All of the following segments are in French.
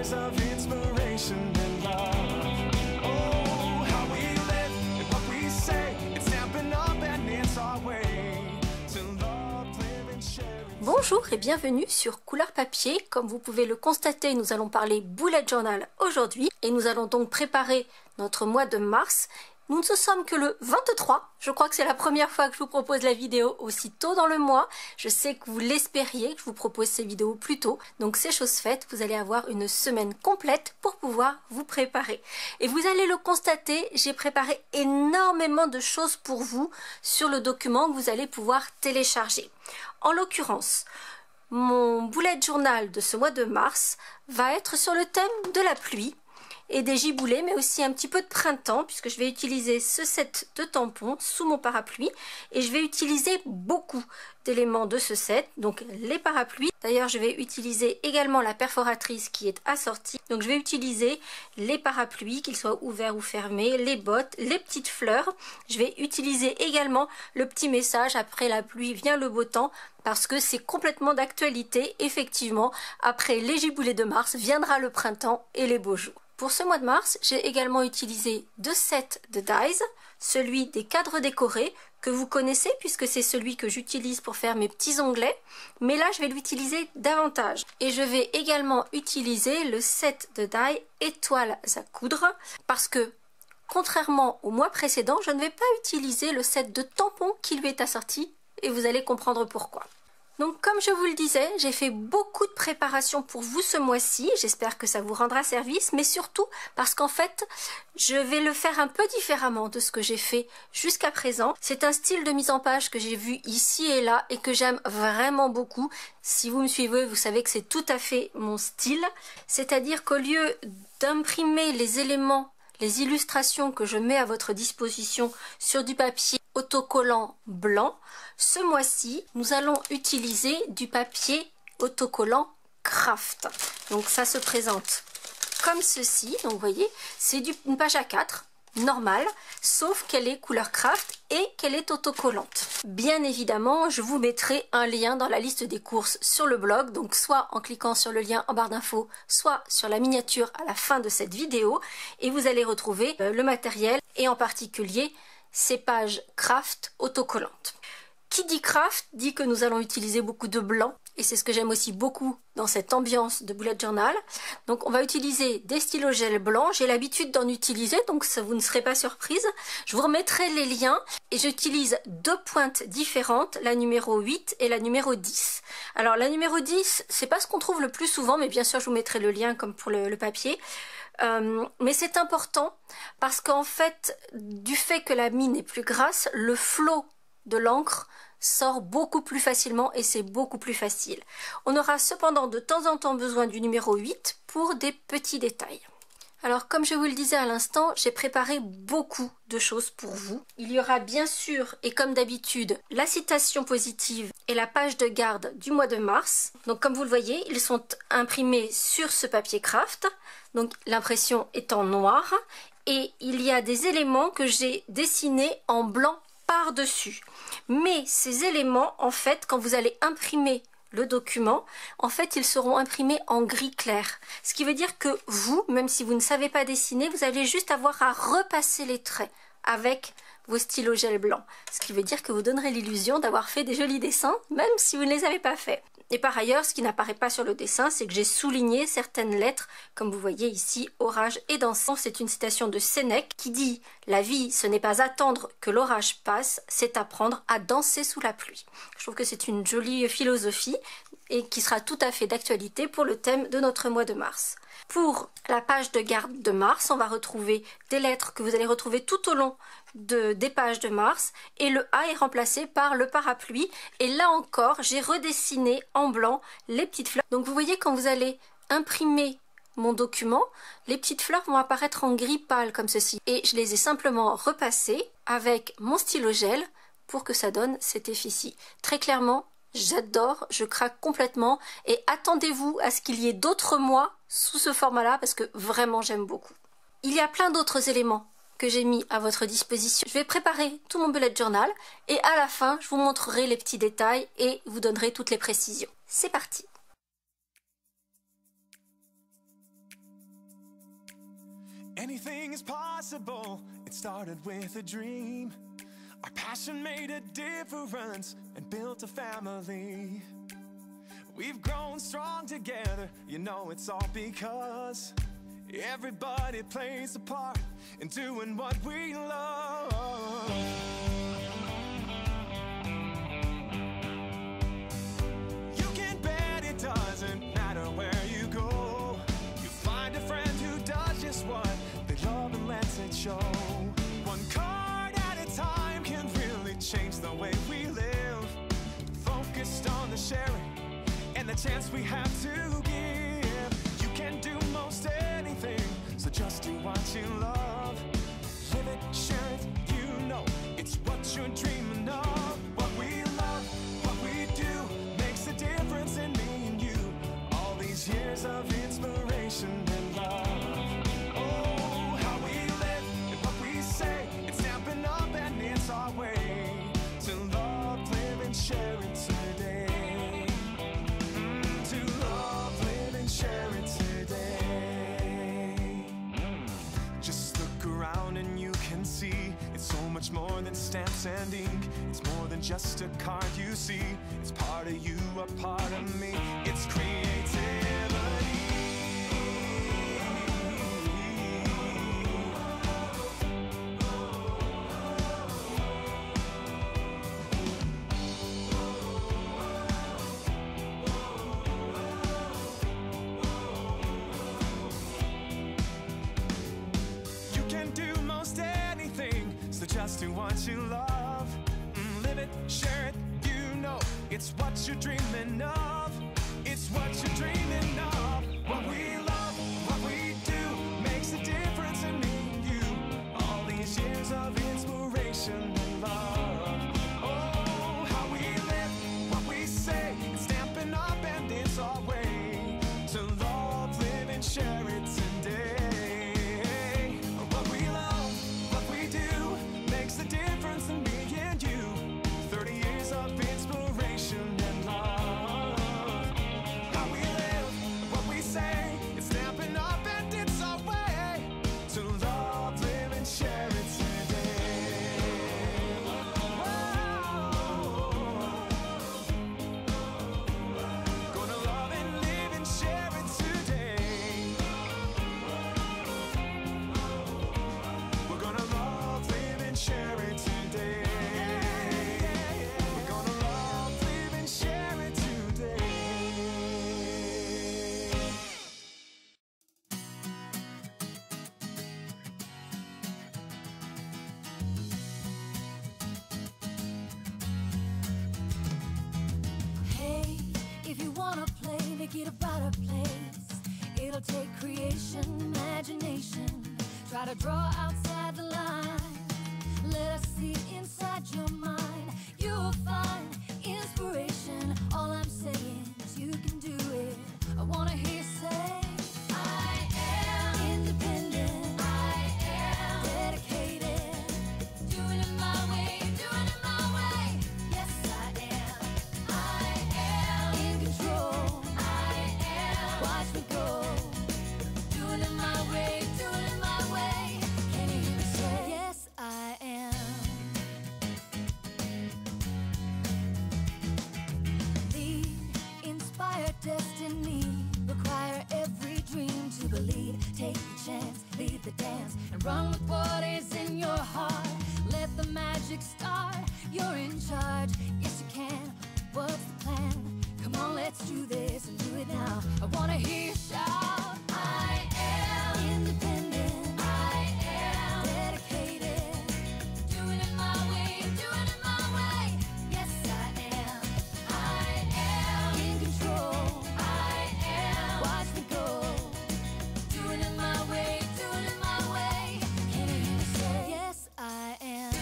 words of inspiration and love. Oh, how we live and what we say, it's stamping up and it's our way to love, live and share. Bonjour et bienvenue sur Couleur Papier. Comme vous pouvez le constater, nous allons parler bullet journal aujourd'hui et nous allons donc préparer notre mois de mars. Nous ne sommes que le 23, je crois que c'est la première fois que je vous propose la vidéo aussi tôt dans le mois. Je sais que vous l'espériez, que je vous propose ces vidéos plus tôt. Donc c'est chose faite, vous allez avoir une semaine complète pour pouvoir vous préparer. Et vous allez le constater, j'ai préparé énormément de choses pour vous sur le document que vous allez pouvoir télécharger. En l'occurrence, mon bullet journal de ce mois de mars va être sur le thème de la pluie et des giboulées, mais aussi un petit peu de printemps, puisque je vais utiliser ce set de tampons sous mon parapluie, et je vais utiliser beaucoup d'éléments de ce set, donc les parapluies. D'ailleurs, je vais utiliser également la perforatrice qui est assortie, donc je vais utiliser les parapluies, qu'ils soient ouverts ou fermés, les bottes, les petites fleurs. Je vais utiliser également le petit message « Après la pluie vient le beau temps », parce que c'est complètement d'actualité. Effectivement, après les giboulées de mars, viendra le printemps et les beaux jours. Pour ce mois de mars, j'ai également utilisé deux sets de dies, celui des cadres décorés que vous connaissez puisque c'est celui que j'utilise pour faire mes petits onglets, mais là je vais l'utiliser davantage. Et je vais également utiliser le set de die étoiles à coudre parce que contrairement au mois précédent, je ne vais pas utiliser le set de tampons qui lui est assorti et vous allez comprendre pourquoi. Donc comme je vous le disais, j'ai fait beaucoup de préparation pour vous ce mois-ci, j'espère que ça vous rendra service, mais surtout parce qu'en fait, je vais le faire un peu différemment de ce que j'ai fait jusqu'à présent. C'est un style de mise en page que j'ai vu ici et là et que j'aime vraiment beaucoup. Si vous me suivez, vous savez que c'est tout à fait mon style, c'est-à-dire qu'au lieu d'imprimer les éléments, les illustrations que je mets à votre disposition sur du papier autocollant blanc, ce mois-ci, nous allons utiliser du papier autocollant Craft. Donc ça se présente comme ceci. Donc vous voyez, c'est une page A4 normale, sauf qu'elle est couleur Craft et qu'elle est autocollante. Bien évidemment, je vous mettrai un lien dans la liste des courses sur le blog, donc soit en cliquant sur le lien en barre d'infos, soit sur la miniature à la fin de cette vidéo, et vous allez retrouver le matériel et en particulier ces pages Craft autocollantes. Qui dit Craft dit que nous allons utiliser beaucoup de blanc, et c'est ce que j'aime aussi beaucoup dans cette ambiance de bullet journal. Donc on va utiliser des stylos gel blancs, j'ai l'habitude d'en utiliser, donc ça vous ne serez pas surprise. Je vous remettrai les liens, et j'utilise deux pointes différentes, la numéro 8 et la numéro 10. Alors la numéro 10, c'est pas ce qu'on trouve le plus souvent, mais bien sûr je vous mettrai le lien comme pour le papier. Mais c'est important parce qu'en fait, du fait que la mine est plus grasse, le flot de l'encre sort beaucoup plus facilement et c'est beaucoup plus facile. On aura cependant de temps en temps besoin du numéro 8 pour des petits détails. Alors comme je vous le disais à l'instant, j'ai préparé beaucoup de choses pour vous. Il y aura bien sûr, et comme d'habitude, la citation positive et la page de garde du mois de mars. Donc comme vous le voyez, ils sont imprimés sur ce papier Craft. Donc l'impression est en noir. Et il y a des éléments que j'ai dessinés en blanc par-dessus. Mais ces éléments, en fait, quand vous allez imprimer le document, en fait, ils seront imprimés en gris clair. Ce qui veut dire que vous, même si vous ne savez pas dessiner, vous allez juste avoir à repasser les traits avec vos stylos gel blanc. Ce qui veut dire que vous donnerez l'illusion d'avoir fait des jolis dessins, même si vous ne les avez pas faits. Et par ailleurs, ce qui n'apparaît pas sur le dessin, c'est que j'ai souligné certaines lettres, comme vous voyez ici, orage et dansant. C'est une citation de Sénèque qui dit « La vie, ce n'est pas attendre que l'orage passe, c'est apprendre à danser sous la pluie ». Je trouve que c'est une jolie philosophie et qui sera tout à fait d'actualité pour le thème de notre mois de mars. Pour la page de garde de mars, on va retrouver des lettres que vous allez retrouver tout au long des pages de mars et le A est remplacé par le parapluie et là encore j'ai redessiné en blanc les petites fleurs. Donc vous voyez quand vous allez imprimer mon document, les petites fleurs vont apparaître en gris pâle comme ceci et je les ai simplement repassées avec mon stylo gel pour que ça donne cet effet-ci. Très clairement, j'adore, je craque complètement et attendez-vous à ce qu'il y ait d'autres mois sous ce format-là parce que vraiment j'aime beaucoup. Il y a plein d'autres éléments que j'ai mis à votre disposition. Je vais préparer tout mon bullet journal et à la fin, je vous montrerai les petits détails et vous donnerai toutes les précisions. C'est parti! Anything is possible. It started with a dream. Our passion made a difference and built a family. We've grown strong together. You know it's all because everybody plays a part in doing what we love. You can bet it doesn't matter where you go. You find a friend who does just what they love and lets it show. One card at a time can really change the way we live. Focused on the sharing and the chance we have to give. You can do most anything, so just do what you love. Live it, share it, you know it's what you're dreaming of. What we love, what we do, makes a difference in me and you. All these years of inspiration and love. Oh, how we live and what we say, it's snapping up and it's our way to love, live and share it today. To love, live and share it today. Just look around and you can see it's so much more than stamps and ink. It's more than just a card you see. It's part of you, a part of me. It's creativity. So just do what you love, live it, share it, you know it's what you're dreaming of. It's what you're dreaming of. What we love, what we do, makes a difference in me and you. All these years of inspiration and love. Oh, how we live, what we say, it's stamping up and it's our way to love, live and share it today. The difference in me and you. 30 years of inspiration and love. How we live, what we say, it's stamping up and it's our way to love, live and share it today. Whoa. Gonna love and live and share it today. We're gonna love, live and share it today. We're gonna love, live and share it today. Hey, if you wanna play, make it about a place. It'll take creation, imagination. Try to draw outside the line. Let us see inside your mind. You'll find inspiration. All I'm saying is you can do it. I wanna hear you say, I am independent. I am dedicated. Doing it my way, doing it my way. Yes, I am. I am in control. I am. Watch me go. Doing it my way, doing it my way. Can you hear me say, yes, I am. Destiny require every dream to believe. Take the chance, lead the dance, and run with what is in your heart. Let the magic start. You're in charge. Yes, you can. What's the plan? Come on, let's do this and do it now. I wanna hear you shout. I am independent. I am dedicated. Doing it my way, doing it my way. Yes, I am. I am in control. Watch me go, doing it my way, doing it my way. Can you hear me say, yes, I am.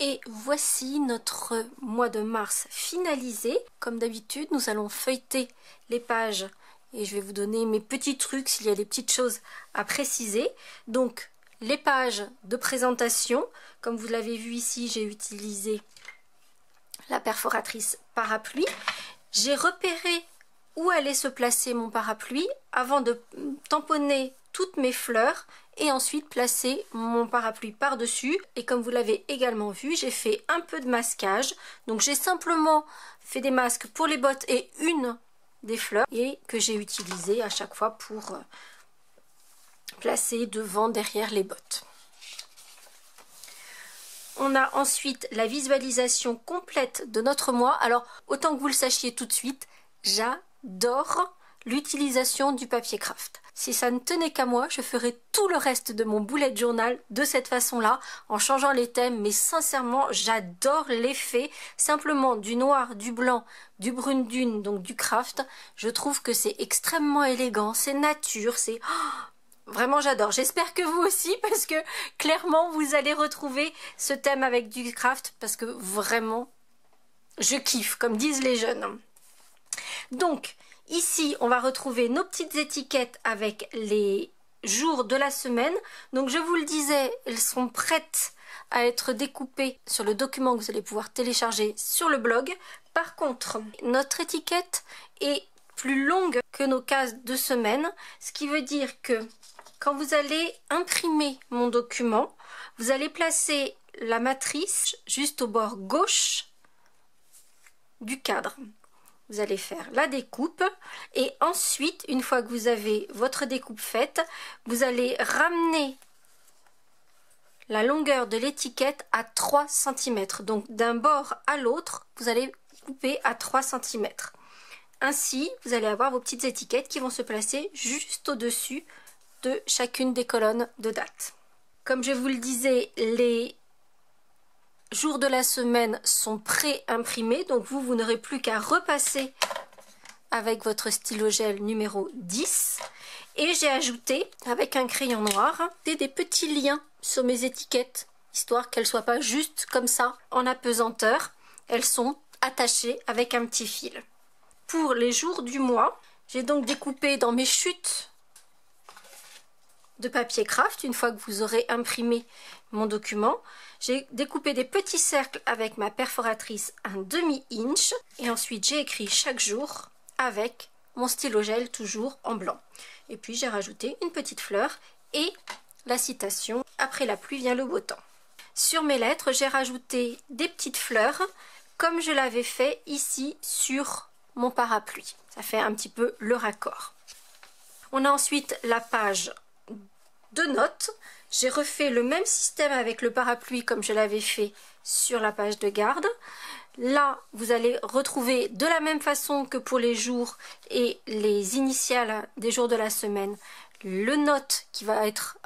Et voici notre mois de mars finalisé. Comme d'habitude, nous allons feuilleter les pages et je vais vous donner mes petits trucs s'il y a des petites choses à préciser. Donc, les pages de présentation, comme vous l'avez vu ici, j'ai utilisé la perforatrice parapluie. J'ai repéré où allait se placer mon parapluie avant de tamponner toutes mes fleurs et ensuite placer mon parapluie par-dessus. Et comme vous l'avez également vu, j'ai fait un peu de masquage. Donc j'ai simplement fait des masques pour les bottes et une des fleurs et que j'ai utilisé à chaque fois pour placer devant, derrière les bottes. On a ensuite la visualisation complète de notre mois. Alors, autant que vous le sachiez tout de suite, j'adore l'utilisation du papier craft. Si ça ne tenait qu'à moi, je ferais tout le reste de mon bullet journal de cette façon-là, en changeant les thèmes, mais sincèrement, j'adore l'effet simplement du noir, du blanc, du brune dune, donc du craft. Je trouve que c'est extrêmement élégant, c'est nature, c'est... Vraiment j'adore, j'espère que vous aussi parce que clairement vous allez retrouver ce thème avec du craft parce que vraiment je kiffe comme disent les jeunes. Donc ici on va retrouver nos petites étiquettes avec les jours de la semaine. Donc je vous le disais, elles sont prêtes à être découpées sur le document que vous allez pouvoir télécharger sur le blog. Par contre notre étiquette est plus longue que nos cases de semaine, ce qui veut dire que quand vous allez imprimer mon document, vous allez placer la matrice juste au bord gauche du cadre. Vous allez faire la découpe et ensuite, une fois que vous avez votre découpe faite, vous allez ramener la longueur de l'étiquette à 3 cm. Donc d'un bord à l'autre, vous allez couper à 3 cm. Ainsi, vous allez avoir vos petites étiquettes qui vont se placer juste au-dessus de chacune des colonnes de date. Comme je vous le disais, les jours de la semaine sont pré-imprimés, donc vous n'aurez plus qu'à repasser avec votre stylo gel numéro 10. Et j'ai ajouté, avec un crayon noir, des petits liens sur mes étiquettes, histoire qu'elles ne soient pas juste comme ça, en apesanteur. Elles sont attachées avec un petit fil. Pour les jours du mois, j'ai donc découpé dans mes chutes de papier craft, une fois que vous aurez imprimé mon document, j'ai découpé des petits cercles avec ma perforatrice 1/2 inch et ensuite j'ai écrit chaque jour avec mon stylo gel toujours en blanc. Et puis j'ai rajouté une petite fleur et la citation « Après la pluie vient le beau temps ». Sur mes lettres, j'ai rajouté des petites fleurs comme je l'avais fait ici sur mon parapluie. Ça fait un petit peu le raccord. On a ensuite la page de notes. J'ai refait le même système avec le parapluie comme je l'avais fait sur la page de garde. Là, vous allez retrouver de la même façon que pour les jours et les initiales des jours de la semaine, le note qui va être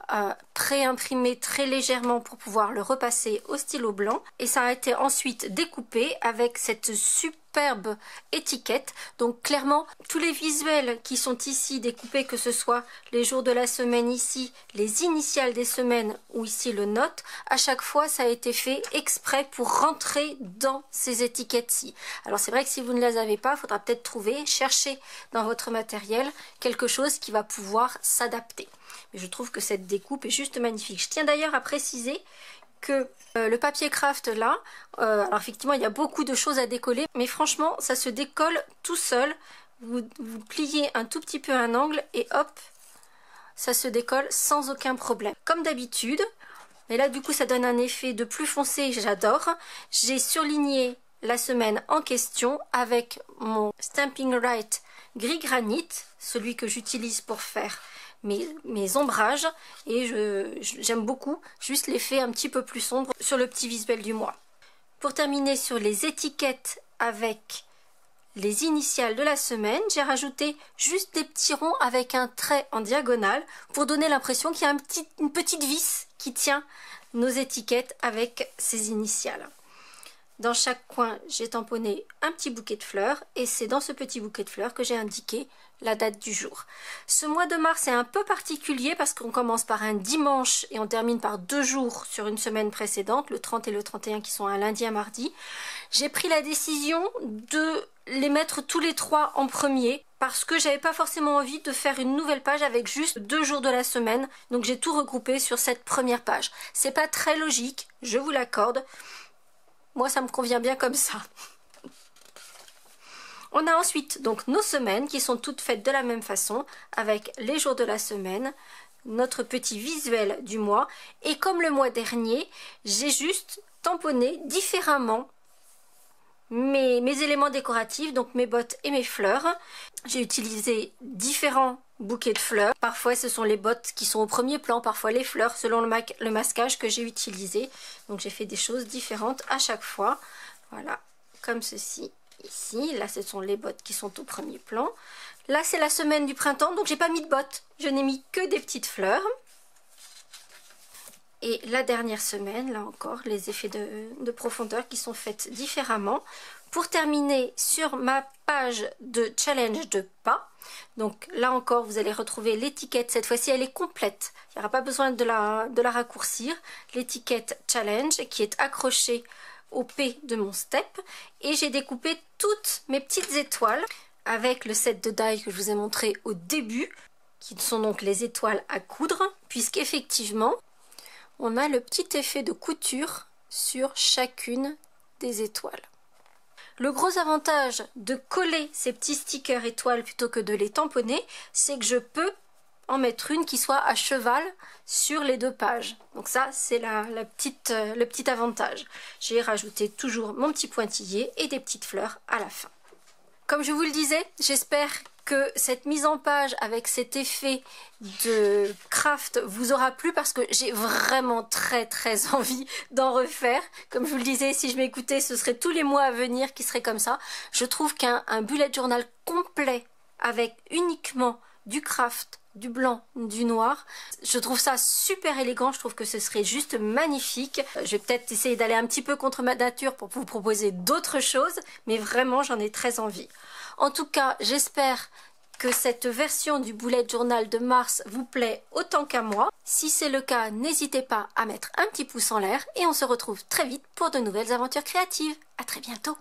pré-imprimé très légèrement pour pouvoir le repasser au stylo blanc. Et ça a été ensuite découpé avec cette superbe étiquette. Donc clairement, tous les visuels qui sont ici découpés, que ce soit les jours de la semaine ici, les initiales des semaines ou ici le note, à chaque fois ça a été fait exprès pour rentrer dans ces étiquettes-ci. Alors c'est vrai que si vous ne les avez pas, il faudra peut-être chercher dans votre matériel quelque chose qui va pouvoir s'adapter. Mais je trouve que cette découpe est juste magnifique. Je tiens d'ailleurs à préciser que le papier craft là, alors effectivement il y a beaucoup de choses à décoller, mais franchement ça se décolle tout seul. Vous pliez un tout petit peu un angle et hop, ça se décolle sans aucun problème. Comme d'habitude, mais là du coup ça donne un effet de plus foncé, j'adore. J'ai surligné la semaine en question avec mon Stampin' Right gris granit, celui que j'utilise pour faire mes ombrages, et j'aime beaucoup juste l'effet un petit peu plus sombre sur le petit visuel du mois. Pour terminer sur les étiquettes avec les initiales de la semaine, j'ai rajouté juste des petits ronds avec un trait en diagonale pour donner l'impression qu'il y a une petite vis qui tient nos étiquettes avec ces initiales. Dans chaque coin, j'ai tamponné un petit bouquet de fleurs et c'est dans ce petit bouquet de fleurs que j'ai indiqué la date du jour. Ce mois de mars est un peu particulier parce qu'on commence par un dimanche et on termine par 2 jours sur une semaine précédente, le 30 et le 31 qui sont un lundi à mardi. J'ai pris la décision de les mettre tous les 3 en premier parce que j'avais pas forcément envie de faire une nouvelle page avec juste 2 jours de la semaine, donc j'ai tout regroupé sur cette première page. C'est pas très logique, je vous l'accorde. Moi, ça me convient bien comme ça. On a ensuite donc nos semaines qui sont toutes faites de la même façon avec les jours de la semaine, notre petit visuel du mois. Et comme le mois dernier, j'ai juste tamponné différemment mes éléments décoratifs, donc mes bottes et mes fleurs. J'ai utilisé différents bouquets de fleurs. Parfois ce sont les bottes qui sont au premier plan, parfois les fleurs selon le masquage que j'ai utilisé. Donc j'ai fait des choses différentes à chaque fois. Voilà, comme ceci ici. Là ce sont les bottes qui sont au premier plan. Là c'est la semaine du printemps, donc j'ai pas mis de bottes. Je n'ai mis que des petites fleurs. Et la dernière semaine, là encore, les effets de profondeur qui sont faits différemment. Pour terminer sur ma page de challenge de pas, donc là encore vous allez retrouver l'étiquette, cette fois-ci elle est complète, il n'y aura pas besoin de la raccourcir, l'étiquette challenge qui est accrochée au P de mon step, et j'ai découpé toutes mes petites étoiles avec le set de die que je vous ai montré au début, qui sont donc les étoiles à coudre, puisqu'effectivement on a le petit effet de couture sur chacune des étoiles. Le gros avantage de coller ces petits stickers étoiles plutôt que de les tamponner, c'est que je peux en mettre une qui soit à cheval sur les 2 pages. Donc ça, c'est le petit avantage. J'ai rajouté toujours mon petit pointillé et des petites fleurs à la fin. Comme je vous le disais, j'espère que cette mise en page avec cet effet de craft vous aura plu parce que j'ai vraiment très envie d'en refaire. Comme je vous le disais, si je m'écoutais, ce serait tous les mois à venir qui seraient comme ça. Je trouve qu'un bullet journal complet avec uniquement du craft, du blanc, du noir, je trouve ça super élégant, je trouve que ce serait juste magnifique. Je vais peut-être essayer d'aller un petit peu contre ma nature pour vous proposer d'autres choses, mais vraiment j'en ai très envie. En tout cas, j'espère que cette version du bullet journal de mars vous plaît autant qu'à moi. Si c'est le cas, n'hésitez pas à mettre un petit pouce en l'air et on se retrouve très vite pour de nouvelles aventures créatives. À très bientôt.